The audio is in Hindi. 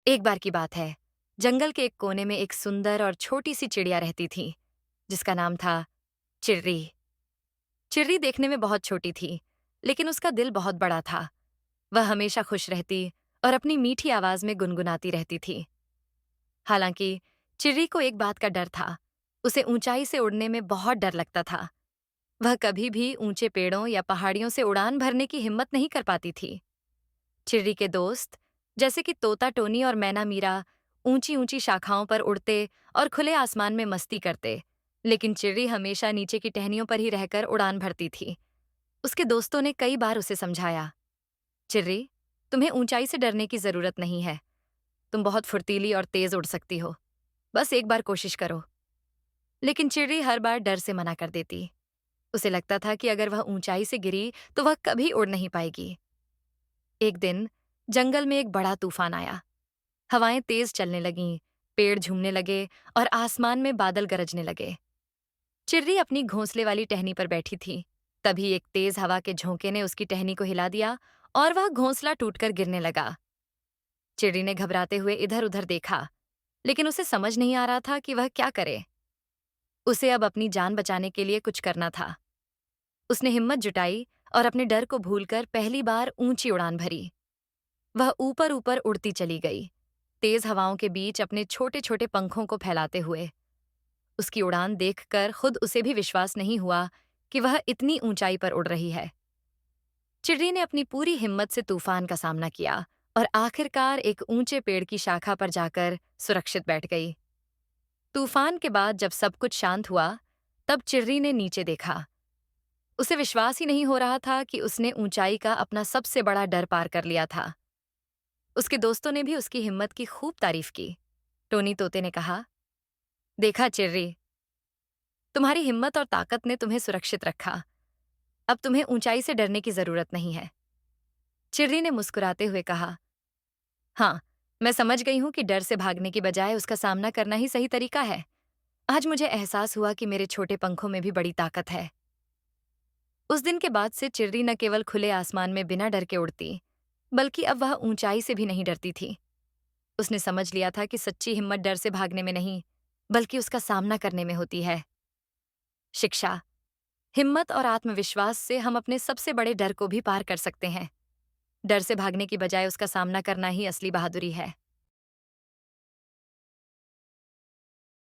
एक बार की बात है, जंगल के एक कोने में एक सुंदर और छोटी सी चिड़िया रहती थी, जिसका नाम था चिर्री। चिर्री देखने में बहुत छोटी थी, लेकिन उसका दिल बहुत बड़ा था। वह हमेशा खुश रहती और अपनी मीठी आवाज में गुनगुनाती रहती थी। हालांकि चिर्री को एक बात का डर था। उसे ऊंचाई से उड़ने में बहुत डर लगता था। वह कभी भी ऊंचे पेड़ों या पहाड़ियों से उड़ान भरने की हिम्मत नहीं कर पाती थी। चिर्री के दोस्त, जैसे कि तोता टोनी और मैना मीरा, ऊंची ऊंची शाखाओं पर उड़ते और खुले आसमान में मस्ती करते, लेकिन चिर्री हमेशा नीचे की टहनियों पर ही रहकर उड़ान भरती थी। उसके दोस्तों ने कई बार उसे समझाया, चिर्री, तुम्हें ऊंचाई से डरने की जरूरत नहीं है। तुम बहुत फुर्तीली और तेज उड़ सकती हो। बस एक बार कोशिश करो। लेकिन चिर्री हर बार डर से मना कर देती। उसे लगता था कि अगर वह ऊंचाई से गिरी तो वह कभी उड़ नहीं पाएगी। एक दिन जंगल में एक बड़ा तूफान आया। हवाएं तेज चलने लगीं, पेड़ झूमने लगे और आसमान में बादल गरजने लगे। चिर्री अपनी घोंसले वाली टहनी पर बैठी थी। तभी एक तेज हवा के झोंके ने उसकी टहनी को हिला दिया और वह घोंसला टूटकर गिरने लगा। चिर्री ने घबराते हुए इधर उधर देखा, लेकिन उसे समझ नहीं आ रहा था कि वह क्या करे। उसे अब अपनी जान बचाने के लिए कुछ करना था। उसने हिम्मत जुटाई और अपने डर को भूलकर पहली बार ऊंची उड़ान भरी। वह ऊपर ऊपर उड़ती चली गई, तेज हवाओं के बीच अपने छोटे छोटे पंखों को फैलाते हुए। उसकी उड़ान देखकर खुद उसे भी विश्वास नहीं हुआ कि वह इतनी ऊंचाई पर उड़ रही है। चिर्री ने अपनी पूरी हिम्मत से तूफान का सामना किया और आखिरकार एक ऊंचे पेड़ की शाखा पर जाकर सुरक्षित बैठ गई। तूफान के बाद जब सब कुछ शांत हुआ, तब चिर्री ने नीचे देखा। उसे विश्वास ही नहीं हो रहा था कि उसने ऊंचाई का अपना सबसे बड़ा डर पार कर लिया था। उसके दोस्तों ने भी उसकी हिम्मत की खूब तारीफ की। टोनी तोते ने कहा, देखा चिर्री, तुम्हारी हिम्मत और ताकत ने तुम्हें सुरक्षित रखा। अब तुम्हें ऊंचाई से डरने की जरूरत नहीं है। चिर्री ने मुस्कुराते हुए कहा, हाँ, मैं समझ गई हूं कि डर से भागने की बजाय उसका सामना करना ही सही तरीका है। आज मुझे एहसास हुआ कि मेरे छोटे पंखों में भी बड़ी ताकत है। उस दिन के बाद से चिर्री न केवल खुले आसमान में बिना डर के उड़ती, बल्कि अब वह ऊंचाई से भी नहीं डरती थी। उसने समझ लिया था कि सच्ची हिम्मत डर से भागने में नहीं, बल्कि उसका सामना करने में होती है। शिक्षा, हिम्मत और आत्मविश्वास से हम अपने सबसे बड़े डर को भी पार कर सकते हैं। डर से भागने की बजाय उसका सामना करना ही असली बहादुरी है।